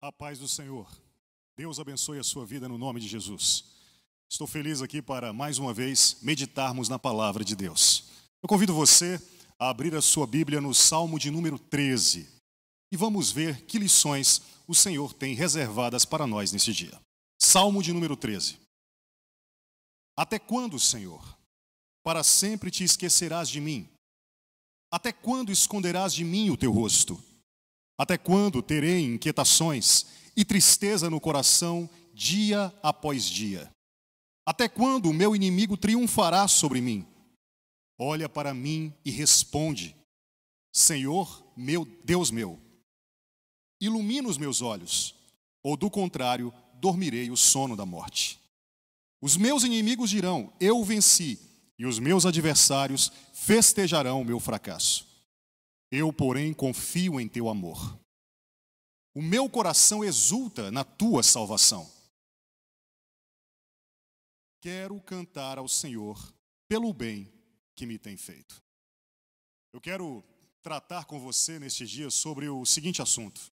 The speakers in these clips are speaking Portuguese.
A paz do Senhor. Deus abençoe a sua vida no nome de Jesus. Estou feliz aqui para, mais uma vez, meditarmos na palavra de Deus. Eu convido você a abrir a sua Bíblia no Salmo de número 13 e vamos ver que lições o Senhor tem reservadas para nós nesse dia. Salmo de número 13. Até quando, Senhor? Para sempre te esquecerás de mim? Até quando esconderás de mim o teu rosto? Até quando terei inquietações e tristeza no coração dia após dia? Até quando o meu inimigo triunfará sobre mim? Olha para mim e responde: Senhor, meu Deus meu, ilumina os meus olhos, ou do contrário, dormirei o sono da morte. Os meus inimigos dirão: eu venci, e os meus adversários festejarão o meu fracasso. Eu, porém, confio em teu amor. O meu coração exulta na tua salvação. Quero cantar ao Senhor pelo bem que me tem feito. Eu quero tratar com você neste dia sobre o seguinte assunto: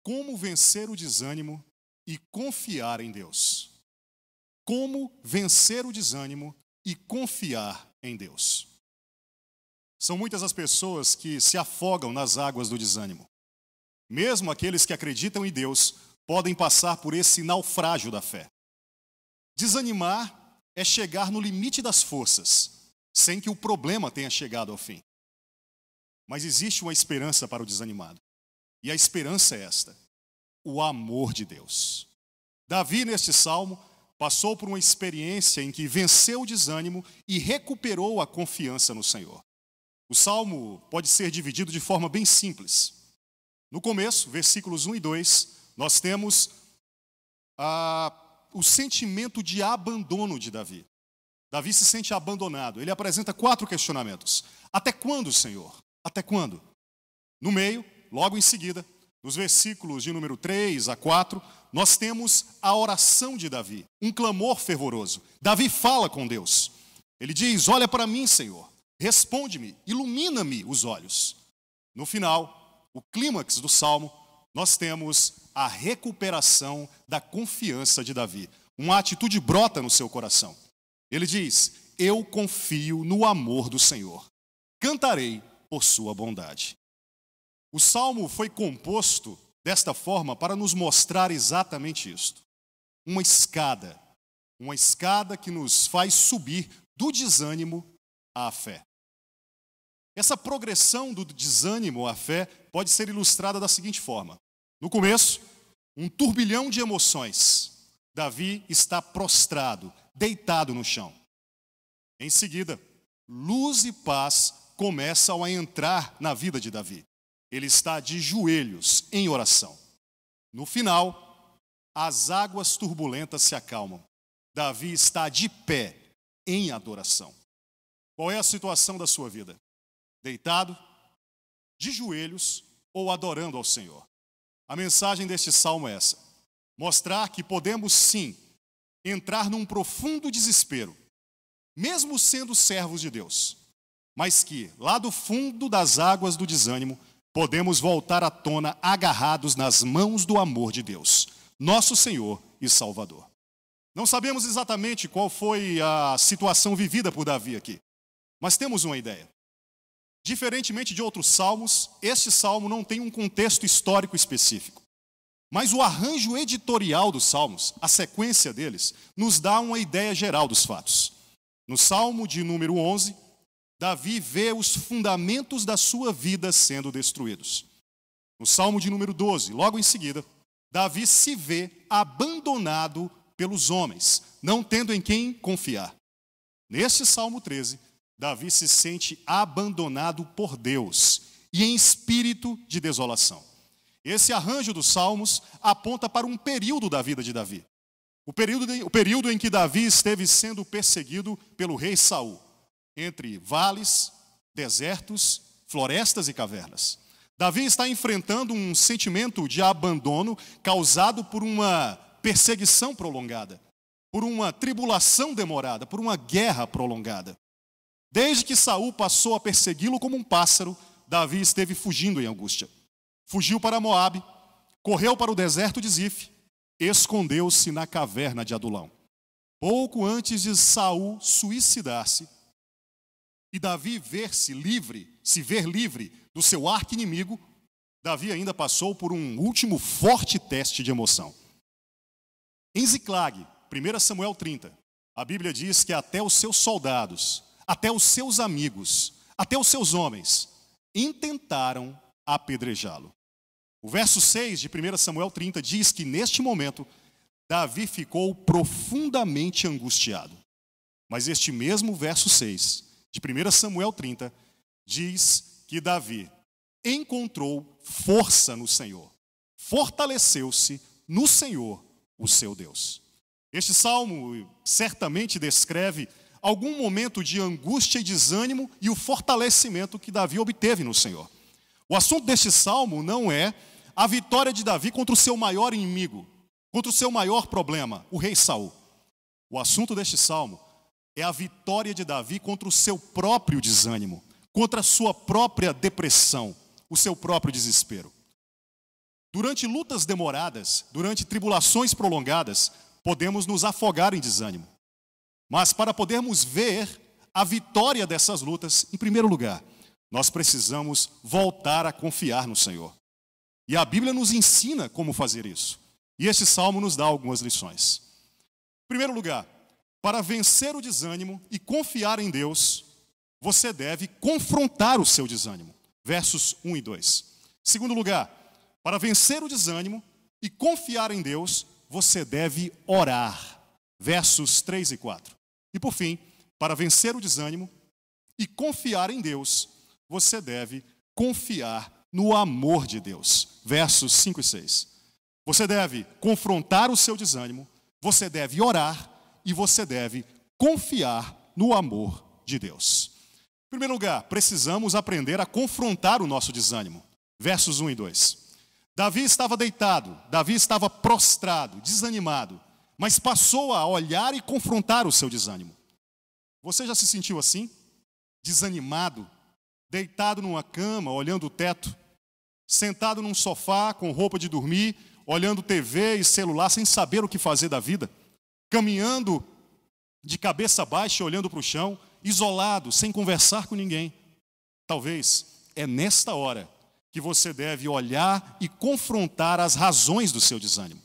como vencer o desânimo e confiar em Deus. Como vencer o desânimo e confiar em Deus. São muitas as pessoas que se afogam nas águas do desânimo. Mesmo aqueles que acreditam em Deus podem passar por esse naufrágio da fé. Desanimar é chegar no limite das forças, sem que o problema tenha chegado ao fim. Mas existe uma esperança para o desanimado. E a esperança é esta: o amor de Deus. Davi, neste salmo, passou por uma experiência em que venceu o desânimo e recuperou a confiança no Senhor. O salmo pode ser dividido de forma bem simples. No começo, versículos 1 e 2, nós temos o sentimento de abandono de Davi. Davi se sente abandonado. Ele apresenta 4 questionamentos. Até quando, Senhor? Até quando? No meio, logo em seguida, nos versículos de número 3 a 4, nós temos a oração de Davi, um clamor fervoroso. Davi fala com Deus. Ele diz: olha para mim, Senhor, responde-me, ilumina-me os olhos. No final, o clímax do salmo, nós temos a recuperação da confiança de Davi. Uma atitude brota no seu coração. Ele diz: eu confio no amor do Senhor. Cantarei por sua bondade. O salmo foi composto desta forma para nos mostrar exatamente isto. Uma escada que nos faz subir do desânimo à fé. Essa progressão do desânimo à fé pode ser ilustrada da seguinte forma. No começo, um turbilhão de emoções. Davi está prostrado, deitado no chão. Em seguida, luz e paz começam a entrar na vida de Davi. Ele está de joelhos em oração. No final, as águas turbulentas se acalmam. Davi está de pé em adoração. Qual é a situação da sua vida? Deitado, de joelhos ou adorando ao Senhor? A mensagem deste salmo é essa: mostrar que podemos sim entrar num profundo desespero, mesmo sendo servos de Deus, mas que lá do fundo das águas do desânimo podemos voltar à tona agarrados nas mãos do amor de Deus, nosso Senhor e Salvador. Não sabemos exatamente qual foi a situação vivida por Davi aqui, mas temos uma ideia. Diferentemente de outros salmos, este salmo não tem um contexto histórico específico. Mas o arranjo editorial dos salmos, a sequência deles, nos dá uma ideia geral dos fatos. No salmo de número 11, Davi vê os fundamentos da sua vida sendo destruídos. No salmo de número 12, logo em seguida, Davi se vê abandonado pelos homens, não tendo em quem confiar. Neste salmo 13, Davi se sente abandonado por Deus e em espírito de desolação. Esse arranjo dos salmos aponta para um período da vida de Davi. O período em que Davi esteve sendo perseguido pelo rei Saul, entre vales, desertos, florestas e cavernas. Davi está enfrentando um sentimento de abandono causado por uma perseguição prolongada, por uma tribulação demorada, por uma guerra prolongada. Desde que Saul passou a persegui-lo como um pássaro, Davi esteve fugindo em angústia. Fugiu para Moabe, correu para o deserto de Zif, escondeu-se na caverna de Adulão. Pouco antes de Saul suicidar-se e Davi se ver livre do seu arqui-inimigo, Davi ainda passou por um último forte teste de emoção. Em Ziclag, 1 Samuel 30, a Bíblia diz que até os seus soldados, até os seus amigos, até os seus homens, intentaram apedrejá-lo. O verso 6 de 1 Samuel 30 diz que neste momento, Davi ficou profundamente angustiado. Mas este mesmo verso 6 de 1 Samuel 30 diz que Davi encontrou força no Senhor, fortaleceu-se no Senhor, o seu Deus. Este salmo certamente descreve algum momento de angústia e desânimo e o fortalecimento que Davi obteve no Senhor. O assunto deste salmo não é a vitória de Davi contra o seu maior inimigo, contra o seu maior problema, o rei Saul. O assunto deste salmo é a vitória de Davi contra o seu próprio desânimo, contra a sua própria depressão, o seu próprio desespero. Durante lutas demoradas, durante tribulações prolongadas, podemos nos afogar em desânimo. Mas para podermos ver a vitória dessas lutas, em primeiro lugar, nós precisamos voltar a confiar no Senhor. E a Bíblia nos ensina como fazer isso. E este salmo nos dá algumas lições. Em primeiro lugar, para vencer o desânimo e confiar em Deus, você deve confrontar o seu desânimo. Versos 1 e 2. Em segundo lugar, para vencer o desânimo e confiar em Deus, você deve orar. Versos 3 e 4. E por fim, para vencer o desânimo e confiar em Deus, você deve confiar no amor de Deus. Versos 5 e 6. Você deve confrontar o seu desânimo, você deve orar e você deve confiar no amor de Deus. Em primeiro lugar, precisamos aprender a confrontar o nosso desânimo. Versos 1 e 2. Davi estava deitado, Davi estava prostrado, desanimado, mas passou a olhar e confrontar o seu desânimo. Você já se sentiu assim? Desanimado, deitado numa cama, olhando o teto, sentado num sofá com roupa de dormir, olhando TV e celular sem saber o que fazer da vida, caminhando de cabeça baixa, olhando para o chão, isolado, sem conversar com ninguém. Talvez é nesta hora que você deve olhar e confrontar as razões do seu desânimo.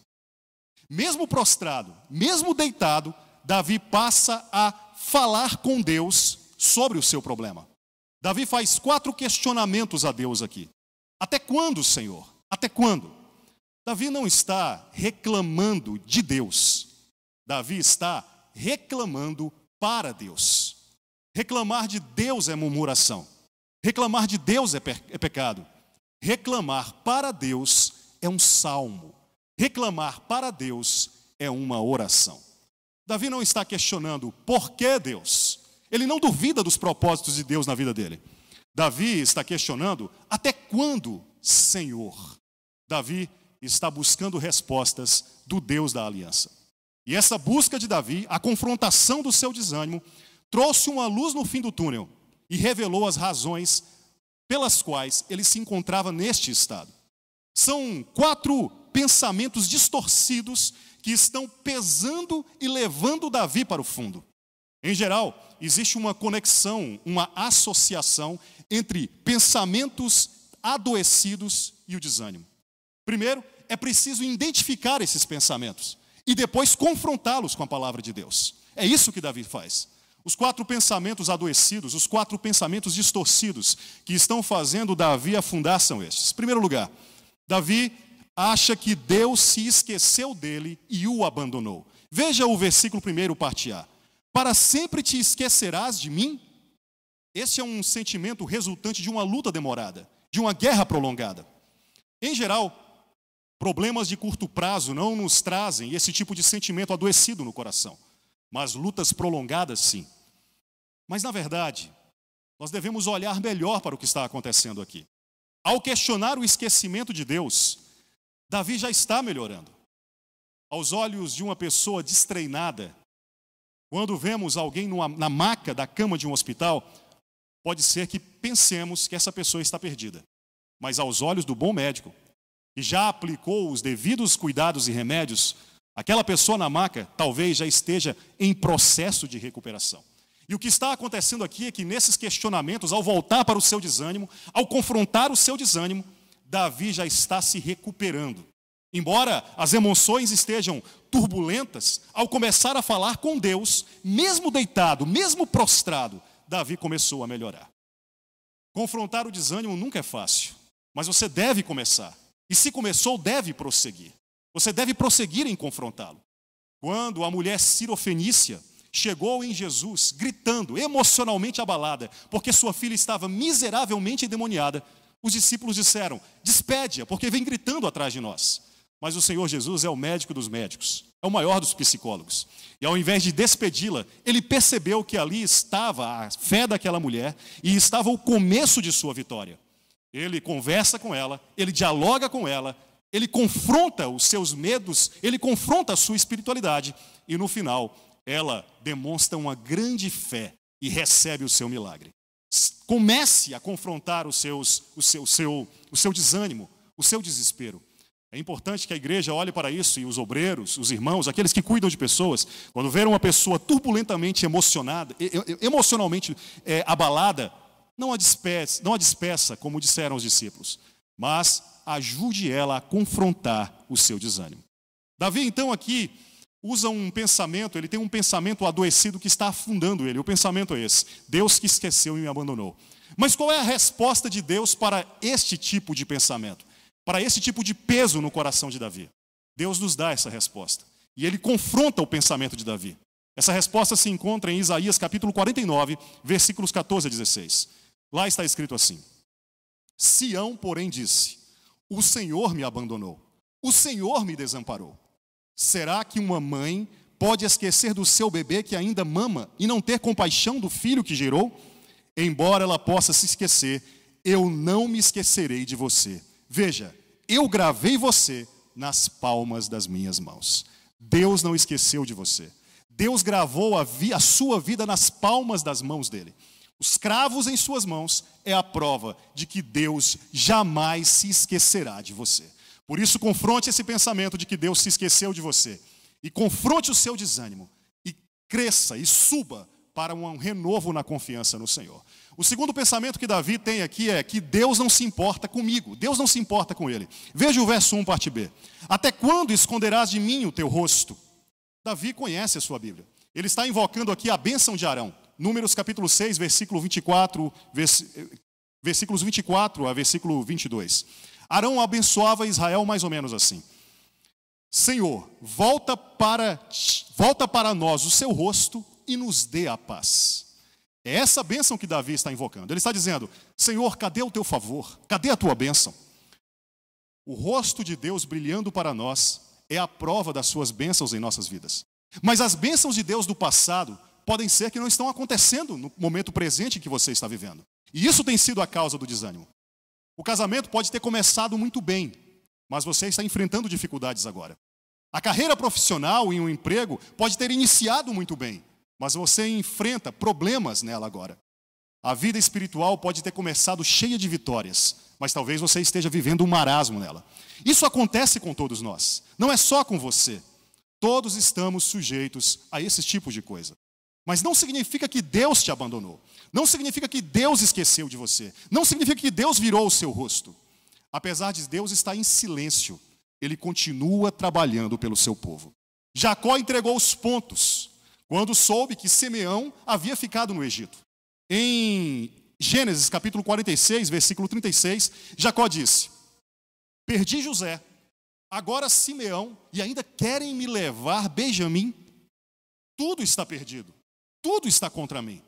Mesmo prostrado, mesmo deitado, Davi passa a falar com Deus sobre o seu problema. Davi faz 4 questionamentos a Deus aqui. Até quando, Senhor? Até quando? Davi não está reclamando de Deus. Davi está reclamando para Deus. Reclamar de Deus é murmuração. Reclamar de Deus é pecado. Reclamar para Deus é um salmo. Reclamar para Deus é uma oração. Davi não está questionando por que Deus. Ele não duvida dos propósitos de Deus na vida dele. Davi está questionando até quando, Senhor. Davi está buscando respostas do Deus da aliança. E essa busca de Davi, a confrontação do seu desânimo, trouxe uma luz no fim do túnel e revelou as razões pelas quais ele se encontrava neste estado. São 4 pensamentos distorcidos que estão pesando e levando Davi para o fundo. Em geral, existe uma conexão, uma associação entre pensamentos adoecidos e o desânimo. Primeiro, é preciso identificar esses pensamentos e depois confrontá-los com a palavra de Deus. É isso que Davi faz. Os 4 pensamentos adoecidos, os 4 pensamentos distorcidos que estão fazendo Davi afundar são estes. Em primeiro lugar, Davi acha que Deus se esqueceu dele e o abandonou. Veja o versículo 1, parte A. Para sempre te esquecerás de mim? Esse é um sentimento resultante de uma luta demorada, de uma guerra prolongada. Em geral, problemas de curto prazo não nos trazem esse tipo de sentimento adoecido no coração, mas lutas prolongadas sim. Mas na verdade, nós devemos olhar melhor para o que está acontecendo aqui. Ao questionar o esquecimento de Deus, Davi já está melhorando. Aos olhos de uma pessoa destreinada, quando vemos alguém na maca da cama de um hospital, pode ser que pensemos que essa pessoa está perdida. Mas aos olhos do bom médico, que já aplicou os devidos cuidados e remédios, aquela pessoa na maca talvez já esteja em processo de recuperação. E o que está acontecendo aqui é que nesses questionamentos, ao voltar para o seu desânimo, ao confrontar o seu desânimo, Davi já está se recuperando. Embora as emoções estejam turbulentas, ao começar a falar com Deus, mesmo deitado, mesmo prostrado, Davi começou a melhorar. Confrontar o desânimo nunca é fácil, mas você deve começar. E se começou, deve prosseguir. Você deve prosseguir em confrontá-lo. Quando a mulher cirofenícia chegou em Jesus, gritando, emocionalmente abalada, porque sua filha estava miseravelmente endemoniada, os discípulos disseram: despede-a, porque vem gritando atrás de nós. Mas o Senhor Jesus é o médico dos médicos, é o maior dos psicólogos. E ao invés de despedi-la, ele percebeu que ali estava a fé daquela mulher e estava o começo de sua vitória. Ele conversa com ela, ele dialoga com ela, ele confronta os seus medos, ele confronta a sua espiritualidade e no final ela demonstra uma grande fé e recebe o seu milagre. Comece a confrontar o seu desânimo, o seu desespero. É importante que a igreja olhe para isso e os obreiros, os irmãos, aqueles que cuidam de pessoas, quando ver uma pessoa turbulentamente emocionada, emocionalmente abalada, não a despeça, como disseram os discípulos, mas ajude ela a confrontar o seu desânimo. Davi, então, aqui usa um pensamento, ele tem um pensamento adoecido que está afundando ele. O pensamento é esse: Deus que esqueceu e me abandonou. Mas qual é a resposta de Deus para este tipo de pensamento? Para esse tipo de peso no coração de Davi? Deus nos dá essa resposta. E ele confronta o pensamento de Davi. Essa resposta se encontra em Isaías capítulo 49, versículos 14 a 16. Lá está escrito assim: Sião, porém, disse: o Senhor me abandonou, o Senhor me desamparou. Será que uma mãe pode esquecer do seu bebê que ainda mama e não ter compaixão do filho que gerou? Embora ela possa se esquecer, eu não me esquecerei de você. Veja, eu gravei você nas palmas das minhas mãos. Deus não esqueceu de você. Deus gravou a sua vida nas palmas das mãos dele. Os cravos em suas mãos é a prova de que Deus jamais se esquecerá de você. Por isso, confronte esse pensamento de que Deus se esqueceu de você. E confronte o seu desânimo. E cresça e suba para um renovo na confiança no Senhor. O segundo pensamento que Davi tem aqui é que Deus não se importa comigo. Deus não se importa com ele. Veja o verso 1, parte B. Até quando esconderás de mim o teu rosto? Davi conhece a sua Bíblia. Ele está invocando aqui a bênção de Arão. Números capítulo 6, versículos 24 a versículo 22. Arão abençoava Israel mais ou menos assim: Senhor, volta para nós o seu rosto e nos dê a paz. É essa bênção que Davi está invocando. Ele está dizendo: Senhor, cadê o teu favor? Cadê a tua bênção? O rosto de Deus brilhando para nós é a prova das suas bênçãos em nossas vidas. Mas as bênçãos de Deus do passado podem ser que não estão acontecendo no momento presente que você está vivendo. E isso tem sido a causa do desânimo. O casamento pode ter começado muito bem, mas você está enfrentando dificuldades agora. A carreira profissional em um emprego pode ter iniciado muito bem, mas você enfrenta problemas nela agora. A vida espiritual pode ter começado cheia de vitórias, mas talvez você esteja vivendo um marasmo nela. Isso acontece com todos nós, não é só com você. Todos estamos sujeitos a esse tipo de coisa. Mas não significa que Deus te abandonou. Não significa que Deus esqueceu de você. Não significa que Deus virou o seu rosto. Apesar de Deus estar em silêncio, Ele continua trabalhando pelo seu povo. Jacó entregou os pontos quando soube que Simeão havia ficado no Egito. Em Gênesis capítulo 46, versículo 36, Jacó disse: perdi José, agora Simeão, e ainda querem me levar Benjamim. Tudo está perdido, tudo está contra mim.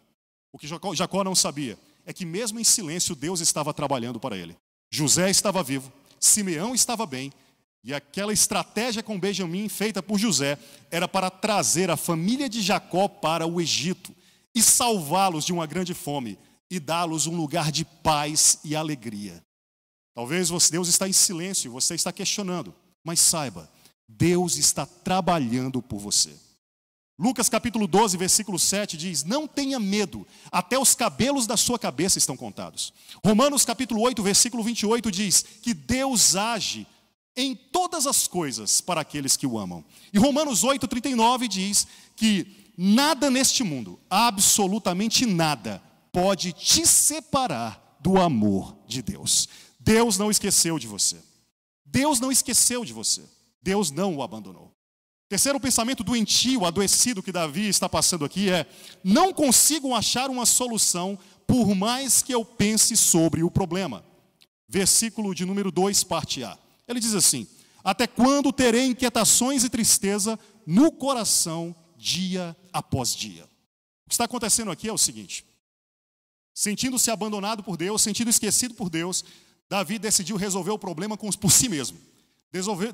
O que Jacó não sabia é que mesmo em silêncio Deus estava trabalhando para ele. José estava vivo, Simeão estava bem, e aquela estratégia com Benjamim feita por José era para trazer a família de Jacó para o Egito e salvá-los de uma grande fome e dá-los um lugar de paz e alegria. Talvez Deus está em silêncio e você está questionando, mas saiba, Deus está trabalhando por você. Lucas capítulo 12, versículo 7 diz: não tenha medo, até os cabelos da sua cabeça estão contados. Romanos capítulo 8, versículo 28 diz que Deus age em todas as coisas para aqueles que o amam. E Romanos 8,39 diz que nada neste mundo, absolutamente nada, pode te separar do amor de Deus. Deus não esqueceu de você. Deus não esqueceu de você. Deus não o abandonou. Terceiro pensamento doentio, adoecido que Davi está passando aqui é: não consigo achar uma solução por mais que eu pense sobre o problema. Versículo de número 2, parte A. Ele diz assim: até quando terei inquietações e tristeza no coração dia após dia? O que está acontecendo aqui é o seguinte: sentindo-se abandonado por Deus, sentindo esquecido por Deus, Davi decidiu resolver o problema por si mesmo.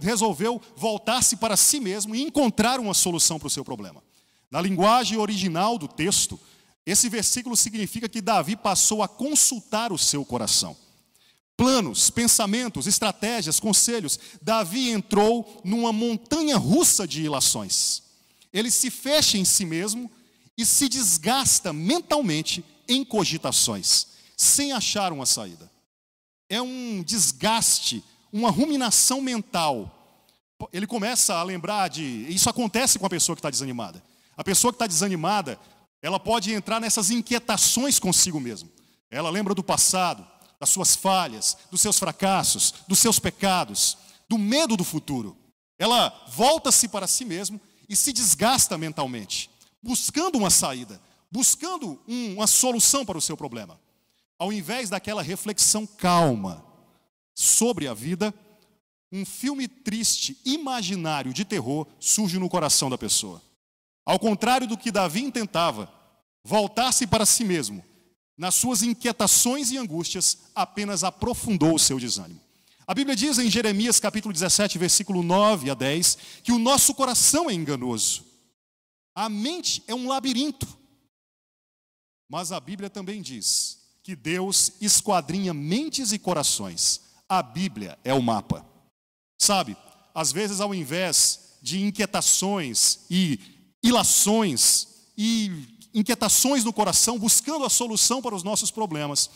Resolveu voltar-se para si mesmo e encontrar uma solução para o seu problema. Na linguagem original do texto, esse versículo significa que Davi passou a consultar o seu coração. Planos, pensamentos, estratégias, conselhos. Davi entrou numa montanha russa de ilações. Ele se fecha em si mesmo e se desgasta mentalmente em cogitações, sem achar uma saída. É um desgaste, uma ruminação mental. Ele começa a lembrar de... Isso acontece com a pessoa que está desanimada. A pessoa que está desanimada, ela pode entrar nessas inquietações consigo mesma. Ela lembra do passado, das suas falhas, dos seus fracassos, dos seus pecados, do medo do futuro. Ela volta-se para si mesma e se desgasta mentalmente, buscando uma saída, buscando uma solução para o seu problema. Ao invés daquela reflexão calma sobre a vida, um filme triste, imaginário de terror surge no coração da pessoa. Ao contrário do que Davi intentava, voltar-se para si mesmo, nas suas inquietações e angústias, apenas aprofundou o seu desânimo. A Bíblia diz em Jeremias capítulo 17, versículo 9 a 10, que o nosso coração é enganoso. A mente é um labirinto. Mas a Bíblia também diz que Deus esquadrinha mentes e corações. A Bíblia é o mapa. Sabe, às vezes ao invés de inquietações e ilações e inquietações no coração, buscando a solução para os nossos problemas,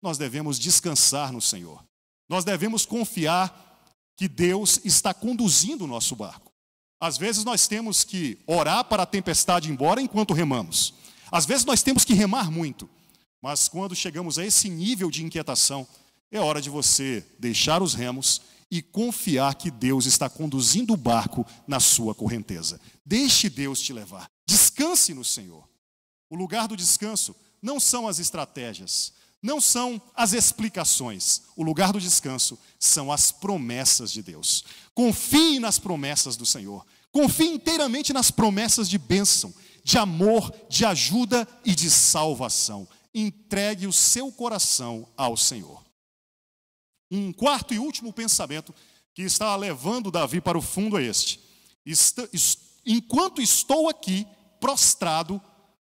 nós devemos descansar no Senhor. Nós devemos confiar que Deus está conduzindo o nosso barco. Às vezes nós temos que orar para a tempestade ir embora enquanto remamos. Às vezes nós temos que remar muito. Mas quando chegamos a esse nível de inquietação, é hora de você deixar os remos e confiar que Deus está conduzindo o barco na sua correnteza. Deixe Deus te levar. Descanse no Senhor. O lugar do descanso não são as estratégias, não são as explicações. O lugar do descanso são as promessas de Deus. Confie nas promessas do Senhor. Confie inteiramente nas promessas de bênção, de amor, de ajuda e de salvação. Entregue o seu coração ao Senhor. Um quarto e último pensamento que está levando Davi para o fundo é este: enquanto estou aqui prostrado,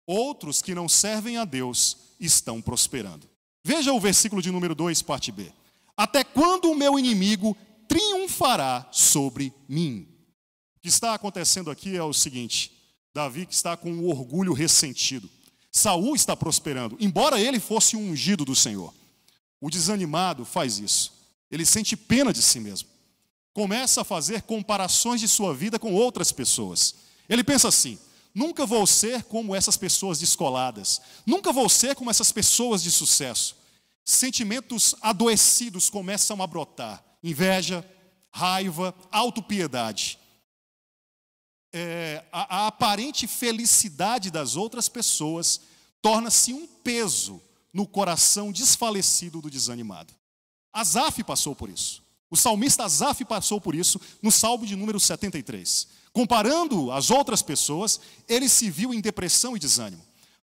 outros que não servem a Deus estão prosperando. Veja o versículo de número 2, parte B. Até quando o meu inimigo triunfará sobre mim? O que está acontecendo aqui é o seguinte: Davi que está com o orgulho ressentido. Saul está prosperando, embora ele fosse um ungido do Senhor. O desanimado faz isso. Ele sente pena de si mesmo. Começa a fazer comparações de sua vida com outras pessoas. Ele pensa assim: nunca vou ser como essas pessoas descoladas. Nunca vou ser como essas pessoas de sucesso. Sentimentos adoecidos começam a brotar. Inveja, raiva, autopiedade. A aparente felicidade das outras pessoas torna-se um peso no coração desfalecido do desanimado. Asaf passou por isso. O salmista Asaf passou por isso no Salmo de número 73. Comparando as outras pessoas, ele se viu em depressão e desânimo.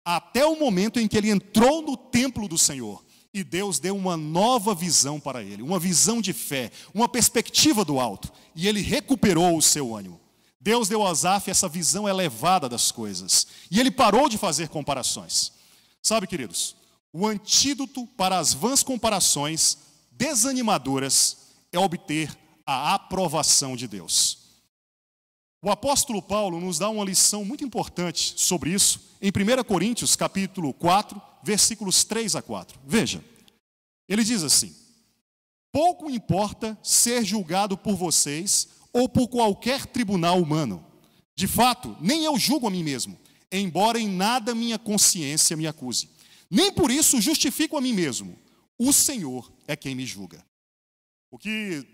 Até o momento em que ele entrou no templo do Senhor e Deus deu uma nova visão para ele, uma visão de fé, uma perspectiva do alto, e ele recuperou o seu ânimo. Deus deu a Asaf essa visão elevada das coisas, e ele parou de fazer comparações. Sabe, queridos, o antídoto para as vãs comparações desanimadoras é obter a aprovação de Deus. O apóstolo Paulo nos dá uma lição muito importante sobre isso em 1 Coríntios, capítulo 4, versículos 3 a 4. Veja, ele diz assim: pouco importa ser julgado por vocês ou por qualquer tribunal humano. De fato, nem eu julgo a mim mesmo, embora em nada minha consciência me acuse. Nem por isso justifico a mim mesmo. O Senhor é quem me julga. O que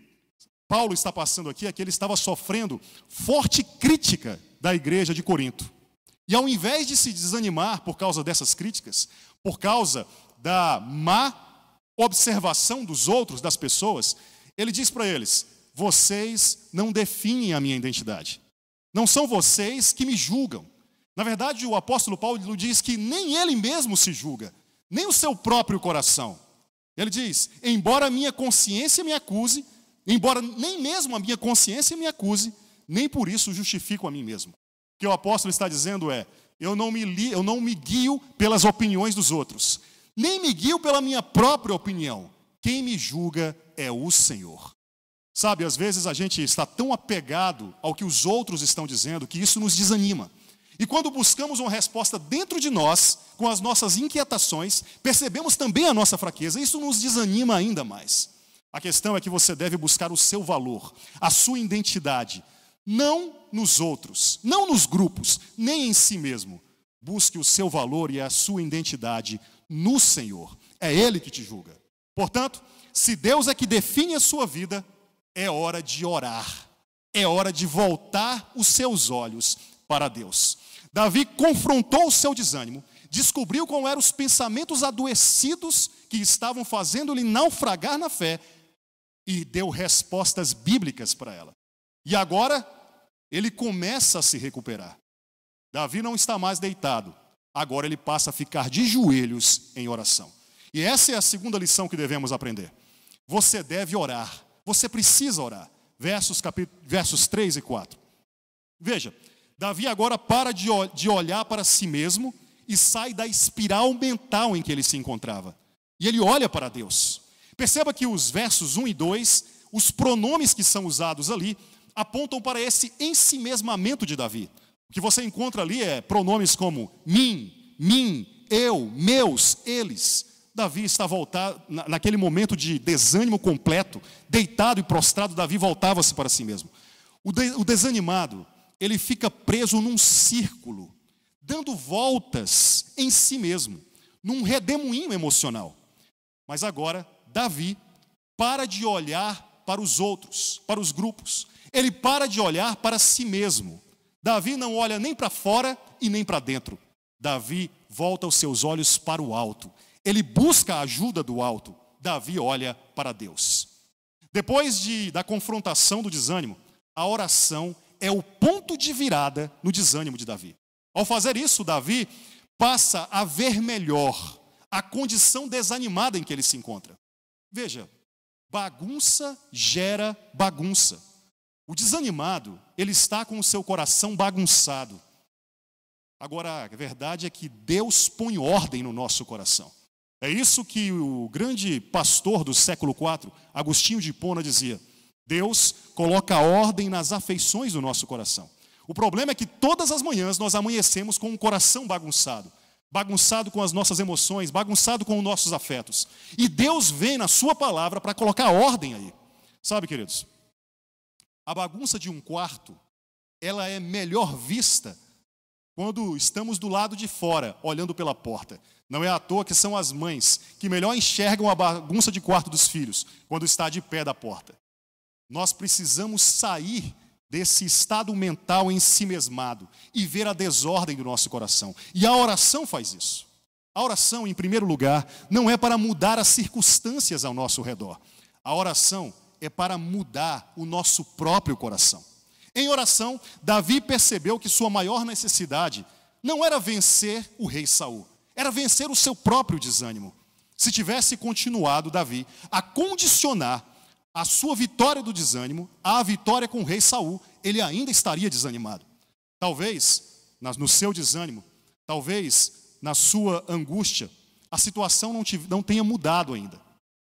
Paulo está passando aqui é que ele estava sofrendo forte crítica da igreja de Corinto. E ao invés de se desanimar por causa dessas críticas, por causa da má observação dos outros, das pessoas, ele diz para eles: vocês não definem a minha identidade. Não são vocês que me julgam. Na verdade, o apóstolo Paulo diz que nem ele mesmo se julga, nem o seu próprio coração. Ele diz: embora a minha consciência me acuse, embora nem mesmo a minha consciência me acuse, nem por isso justifico a mim mesmo. O que o apóstolo está dizendo é: eu não me guio pelas opiniões dos outros, nem me guio pela minha própria opinião. Quem me julga é o Senhor. Sabe, às vezes a gente está tão apegado ao que os outros estão dizendo que isso nos desanima. E quando buscamos uma resposta dentro de nós, com as nossas inquietações, percebemos também a nossa fraqueza. Isso nos desanima ainda mais. A questão é que você deve buscar o seu valor, a sua identidade, não nos outros, não nos grupos, nem em si mesmo. Busque o seu valor e a sua identidade no Senhor. É Ele que te julga. Portanto, se Deus é que define a sua vida, é hora de orar. É hora de voltar os seus olhos para Deus. Davi confrontou o seu desânimo, descobriu qual eram os pensamentos adoecidos que estavam fazendo-lhe naufragar na fé e deu respostas bíblicas para ela. E agora ele começa a se recuperar. Davi não está mais deitado, agora ele passa a ficar de joelhos em oração. E essa é a segunda lição que devemos aprender. Você deve orar, você precisa orar. Versos 3 e 4. Veja, Davi agora para de olhar para si mesmo e sai da espiral mental em que ele se encontrava. E ele olha para Deus. Perceba que os versos 1 e 2, os pronomes que são usados ali, apontam para esse ensimesmamento de Davi. O que você encontra ali é pronomes como mim, eu, meus, eles. Davi está voltado, naquele momento de desânimo completo, deitado e prostrado, Davi voltava-se para si mesmo. O desanimado, ele fica preso num círculo, dando voltas em si mesmo, num redemoinho emocional. Mas agora, Davi para de olhar para os outros, para os grupos. Ele para de olhar para si mesmo. Davi não olha nem para fora e nem para dentro. Davi volta os seus olhos para o alto. Ele busca a ajuda do alto. Davi olha para Deus. Depois da confrontação do desânimo, a oração é o ponto de virada no desânimo de Davi. Ao fazer isso, Davi passa a ver melhor a condição desanimada em que ele se encontra. Veja, bagunça gera bagunça. O desanimado, ele está com o seu coração bagunçado. Agora, a verdade é que Deus põe ordem no nosso coração. É isso que o grande pastor do século IV, Agostinho de Hipona, dizia. Deus coloca ordem nas afeições do nosso coração. O problema é que todas as manhãs nós amanhecemos com um coração bagunçado. Bagunçado com as nossas emoções, bagunçado com os nossos afetos. E Deus vem na sua palavra para colocar ordem aí. Sabe, queridos, a bagunça de um quarto, ela é melhor vista quando estamos do lado de fora, olhando pela porta. Não é à toa que são as mães que melhor enxergam a bagunça de quarto dos filhos, quando está de pé da porta. Nós precisamos sair desse estado mental ensimesmado e ver a desordem do nosso coração. E a oração faz isso. A oração, em primeiro lugar, não é para mudar as circunstâncias ao nosso redor. A oração é para mudar o nosso próprio coração. Em oração, Davi percebeu que sua maior necessidade não era vencer o rei Saul, era vencer o seu próprio desânimo. Se tivesse continuado, Davi, a condicionar a sua vitória do desânimo à vitória com o rei Saul, ele ainda estaria desanimado. Talvez, no seu desânimo, talvez na sua angústia, a situação não tenha mudado ainda,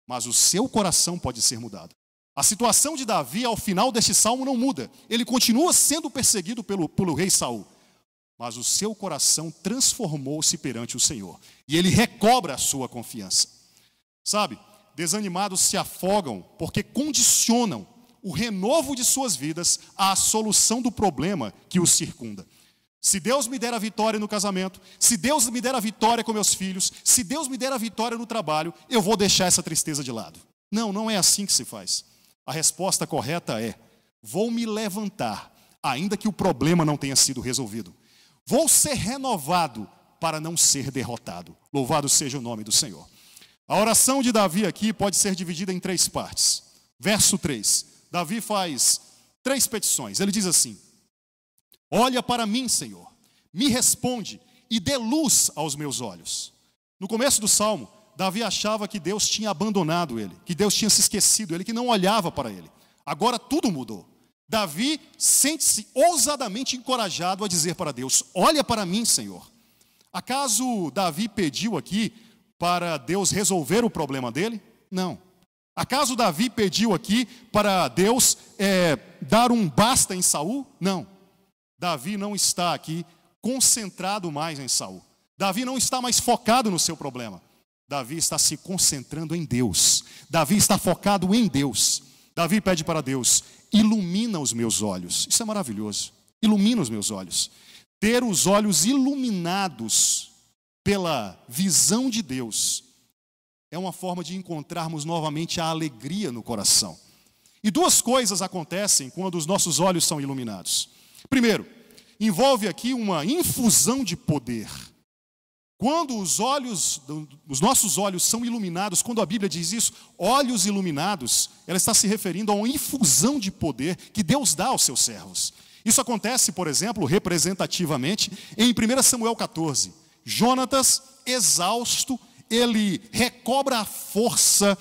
mas o seu coração pode ser mudado. A situação de Davi, ao final deste salmo, não muda. Ele continua sendo perseguido pelo rei Saul. Mas o seu coração transformou-se perante o Senhor. E ele recobra a sua confiança. Sabe, desanimados se afogam porque condicionam o renovo de suas vidas à solução do problema que os circunda. Se Deus me der a vitória no casamento, se Deus me der a vitória com meus filhos, se Deus me der a vitória no trabalho, eu vou deixar essa tristeza de lado. Não, não é assim que se faz. A resposta correta é: vou me levantar, ainda que o problema não tenha sido resolvido. Vou ser renovado para não ser derrotado. Louvado seja o nome do Senhor. A oração de Davi aqui pode ser dividida em 3 partes. Verso 3. Davi faz 3 petições. Ele diz assim: olha para mim, Senhor, me responde e dê luz aos meus olhos. No começo do Salmo, Davi achava que Deus tinha abandonado ele, que Deus tinha se esquecido, ele que não olhava para ele. Agora tudo mudou. Davi sente-se ousadamente encorajado a dizer para Deus: olha para mim, Senhor. Acaso Davi pediu aqui para Deus resolver o problema dele? Não. Acaso Davi pediu aqui para Deus dar um basta em Saul? Não. Davi não está aqui concentrado mais em Saul. Davi não está mais focado no seu problema. Davi está se concentrando em Deus. Davi está focado em Deus. Davi pede para Deus: ilumina os meus olhos. Isso é maravilhoso. Ilumina os meus olhos. Ter os olhos iluminados pela visão de Deus é uma forma de encontrarmos novamente a alegria no coração. E 2 coisas acontecem quando os nossos olhos são iluminados. Primeiro, envolve aqui uma infusão de poder. Quando os nossos olhos são iluminados, quando a Bíblia diz isso, olhos iluminados, ela está se referindo a uma infusão de poder que Deus dá aos seus servos. Isso acontece, por exemplo, representativamente, em 1 Samuel 14. Jonatas, exausto, ele recobra a força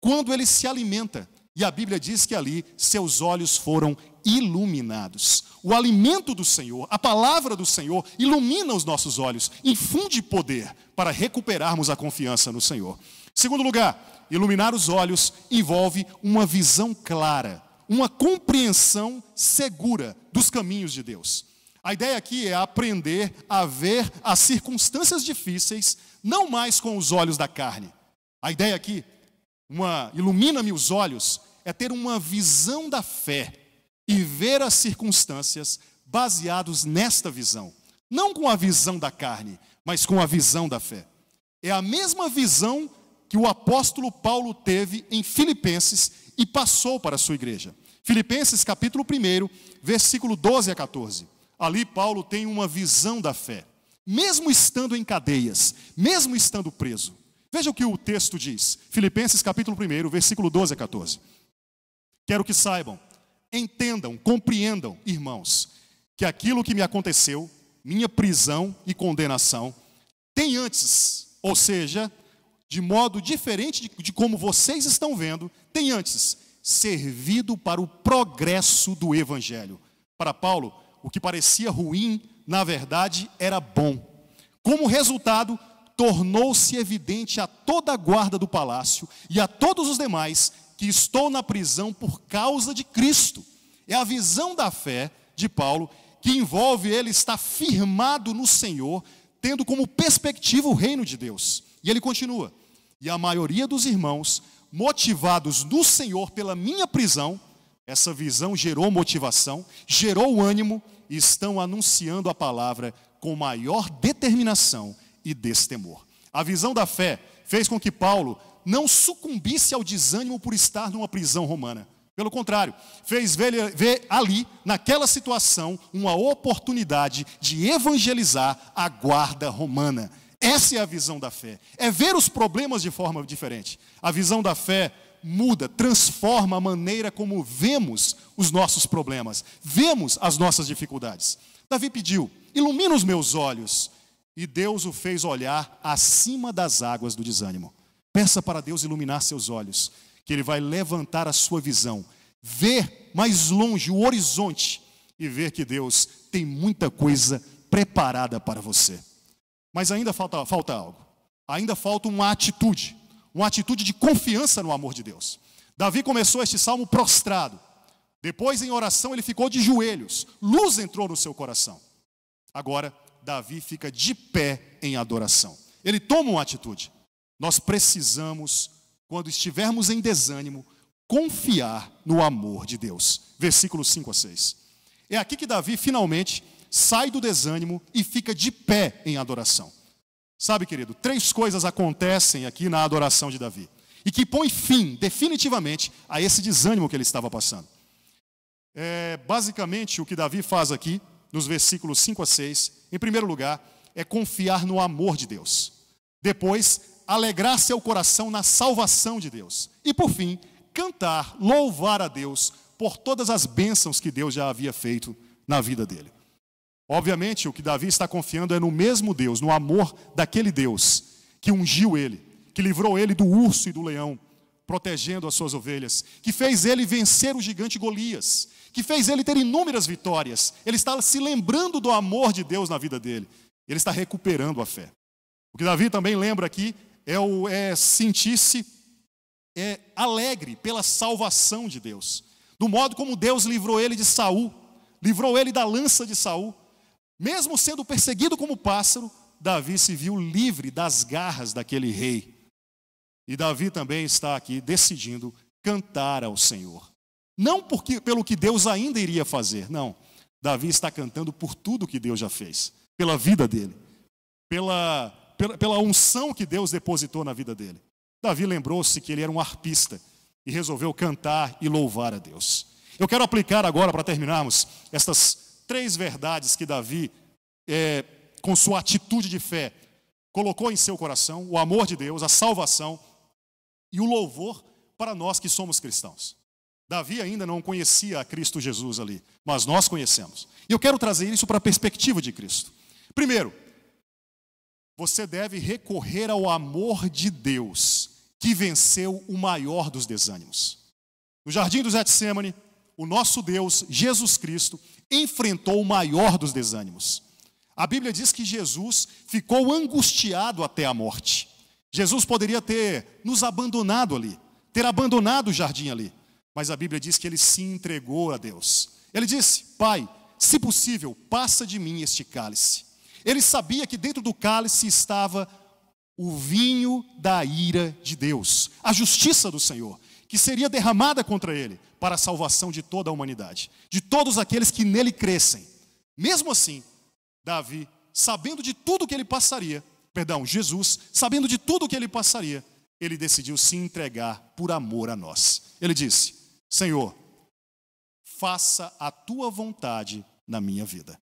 quando ele se alimenta. E a Bíblia diz que ali seus olhos foram iluminados. O alimento do Senhor, a palavra do Senhor, ilumina os nossos olhos, infunde poder para recuperarmos a confiança no Senhor. Segundo lugar, iluminar os olhos envolve uma visão clara, uma compreensão segura dos caminhos de Deus. A ideia aqui é aprender a ver as circunstâncias difíceis, não mais com os olhos da carne. A ideia aqui, ilumina-me os olhos, é ter uma visão da fé e ver as circunstâncias baseados nesta visão. Não com a visão da carne, mas com a visão da fé. É a mesma visão que o apóstolo Paulo teve em Filipenses e passou para a sua igreja. Filipenses capítulo 1, versículo 12 a 14. Ali Paulo tem uma visão da fé, mesmo estando em cadeias, mesmo estando preso. Veja o que o texto diz, Filipenses capítulo 1, versículo 12 a 14. Quero que saibam, entendam, compreendam, irmãos, que aquilo que me aconteceu, minha prisão e condenação, tem antes, ou seja, de modo diferente de como vocês estão vendo, tem antes servido para o progresso do Evangelho. Para Paulo, o que parecia ruim, na verdade, era bom. Como resultado, tornou-se evidente a toda a guarda do palácio e a todos os demais que estou na prisão por causa de Cristo. É a visão da fé de Paulo que envolve ele estar firmado no Senhor, tendo como perspectiva o reino de Deus. E ele continua: e a maioria dos irmãos, motivados no Senhor pela minha prisão, essa visão gerou motivação, gerou ânimo, e estão anunciando a palavra com maior determinação e destemor. A visão da fé fez com que Paulo não sucumbisse ao desânimo por estar numa prisão romana. Pelo contrário, fez ver ali, naquela situação, uma oportunidade de evangelizar a guarda romana. Essa é a visão da fé. É ver os problemas de forma diferente. A visão da fé muda, transforma a maneira como vemos os nossos problemas, vemos as nossas dificuldades. Davi pediu: ilumina os meus olhos. E Deus o fez olhar acima das águas do desânimo. Peça para Deus iluminar seus olhos, que Ele vai levantar a sua visão, ver mais longe o horizonte e ver que Deus tem muita coisa preparada para você. Mas ainda falta algo. Ainda falta uma atitude de confiança no amor de Deus. Davi começou este salmo prostrado. Depois, em oração, ele ficou de joelhos. Luz entrou no seu coração. Agora, Davi fica de pé em adoração. Ele toma uma atitude. Nós precisamos quando estivermos em desânimo, confiar no amor de Deus. Versículos 5 a 6. É aqui que Davi finalmente sai do desânimo e fica de pé em adoração. Sabe, querido, 3 coisas acontecem aqui na adoração de Davi e que põe fim, definitivamente, a esse desânimo que ele estava passando. Basicamente, o que Davi faz aqui, nos versículos 5 a 6, em primeiro lugar, é confiar no amor de Deus. Depois, alegrar seu coração na salvação de Deus. E, por fim, cantar, louvar a Deus por todas as bênçãos que Deus já havia feito na vida dele. Obviamente, o que Davi está confiando é no mesmo Deus, no amor daquele Deus que ungiu ele, que livrou ele do urso e do leão, protegendo as suas ovelhas, que fez ele vencer o gigante Golias, que fez ele ter inúmeras vitórias. Ele está se lembrando do amor de Deus na vida dele. Ele está recuperando a fé. O que Davi também lembra aqui é sentir-se alegre pela salvação de Deus, do modo como Deus livrou ele de Saul, livrou ele da lança de Saul. Mesmo sendo perseguido como pássaro, Davi se viu livre das garras daquele rei. E Davi também está aqui decidindo cantar ao Senhor. Não pelo que Deus ainda iria fazer, não. Davi está cantando por tudo que Deus já fez, pela vida dele, pela unção que Deus depositou na vida dele. Davi lembrou-se que ele era um arpista e resolveu cantar e louvar a Deus. Eu quero aplicar agora, para terminarmos, estas 3 verdades que Davi, com sua atitude de fé, colocou em seu coração: o amor de Deus, a salvação e o louvor para nós que somos cristãos. Davi ainda não conhecia a Cristo Jesus ali, mas nós conhecemos. E eu quero trazer isso para a perspectiva de Cristo. Primeiro, você deve recorrer ao amor de Deus, que venceu o maior dos desânimos. No jardim do Getsêmani, o nosso Deus, Jesus Cristo, enfrentou o maior dos desânimos. A Bíblia diz que Jesus ficou angustiado até a morte. Jesus poderia ter nos abandonado ali, ter abandonado o jardim ali, mas a Bíblia diz que ele se entregou a Deus. Ele disse: Pai, se possível, passa de mim este cálice. Ele sabia que dentro do cálice estava o vinho da ira de Deus, a justiça do Senhor, que seria derramada contra ele para a salvação de toda a humanidade, de todos aqueles que nele crescem. Mesmo assim, Davi, sabendo de tudo que ele passaria, Jesus, sabendo de tudo que ele passaria, ele decidiu se entregar por amor a nós. Ele disse: Senhor, faça a tua vontade na minha vida.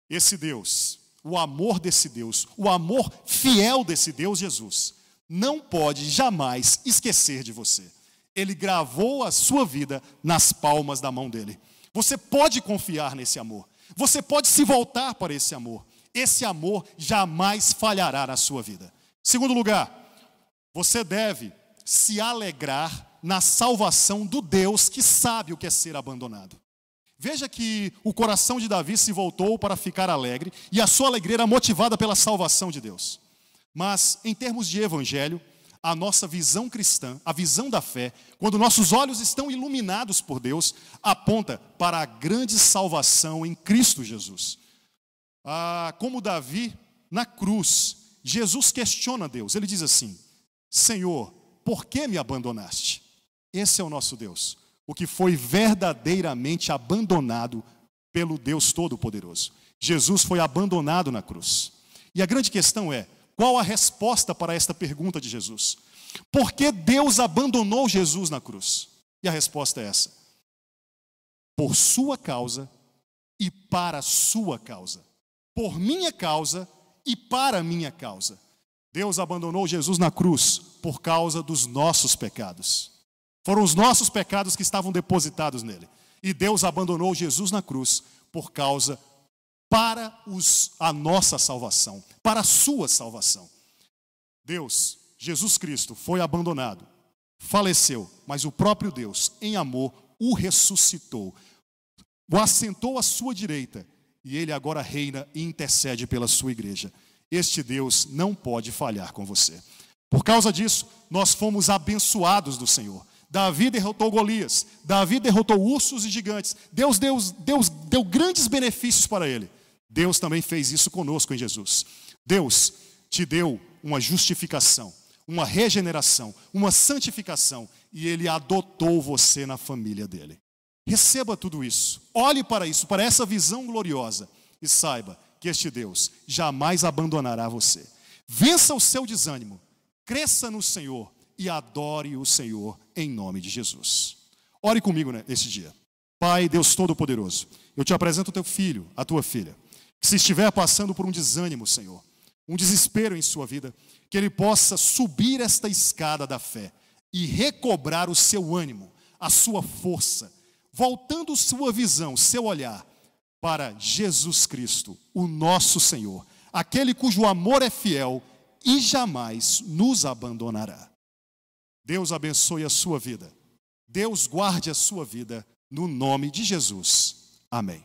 Esse Deus, o amor desse Deus, o amor fiel desse Deus Jesus, não pode jamais esquecer de você. Ele gravou a sua vida nas palmas da mão dele. Você pode confiar nesse amor. Você pode se voltar para esse amor. Esse amor jamais falhará na sua vida. Segundo lugar, você deve se alegrar na salvação do Deus que sabe o que é ser abandonado. Veja que o coração de Davi se voltou para ficar alegre, e a sua alegria era motivada pela salvação de Deus. Mas, em termos de evangelho, a nossa visão cristã, a visão da fé, quando nossos olhos estão iluminados por Deus, aponta para a grande salvação em Cristo Jesus. Como Davi, na cruz, Jesus questiona Deus. Ele diz assim: Senhor, por que me abandonaste? Esse é o nosso Deus, o que foi verdadeiramente abandonado pelo Deus Todo-Poderoso. Jesus foi abandonado na cruz. E a grande questão é: qual a resposta para esta pergunta de Jesus? Por que Deus abandonou Jesus na cruz? E a resposta é essa: por sua causa e para sua causa. Por minha causa e para minha causa. Deus abandonou Jesus na cruz por causa dos nossos pecados. Foram os nossos pecados que estavam depositados nele. E Deus abandonou Jesus na cruz para a nossa salvação, para a sua salvação. Deus, Jesus Cristo, foi abandonado, faleceu, mas o próprio Deus, em amor, o ressuscitou, o assentou à sua direita, e ele agora reina e intercede pela sua igreja. Este Deus não pode falhar com você. Por causa disso, nós fomos abençoados do Senhor. Davi derrotou Golias, Davi derrotou ursos e gigantes. Deus deu grandes benefícios para ele. Deus também fez isso conosco em Jesus. Deus te deu uma justificação, uma regeneração, uma santificação, e Ele adotou você na família dele. Receba tudo isso, olhe para isso, para essa visão gloriosa, e saiba que este Deus jamais abandonará você. Vença o seu desânimo, cresça no Senhor e adore o Senhor em nome de Jesus. Ore comigo nesse dia. Pai, Deus Todo-Poderoso, eu te apresento o teu filho, a tua filha, que se estiver passando por um desânimo, Senhor, um desespero em sua vida, que ele possa subir esta escada da fé e recobrar o seu ânimo, a sua força, voltando sua visão, seu olhar para Jesus Cristo, o nosso Senhor, aquele cujo amor é fiel e jamais nos abandonará. Deus abençoe a sua vida. Deus guarde a sua vida, no nome de Jesus. Amém.